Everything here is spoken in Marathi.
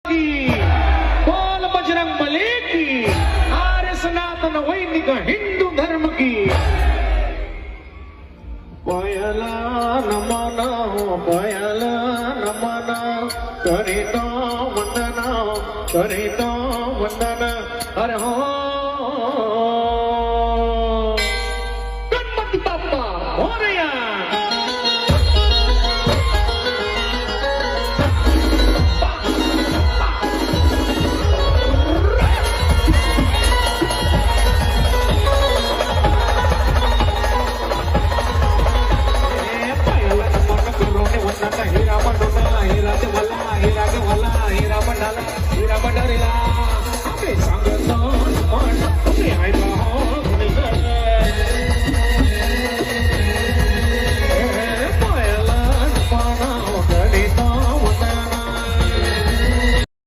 की बोल बजरंग बली की आर्य सनातन वैदिक हिंदू धर्म की पायाला नमन पायाला नमन करीतो वंदन अरे हो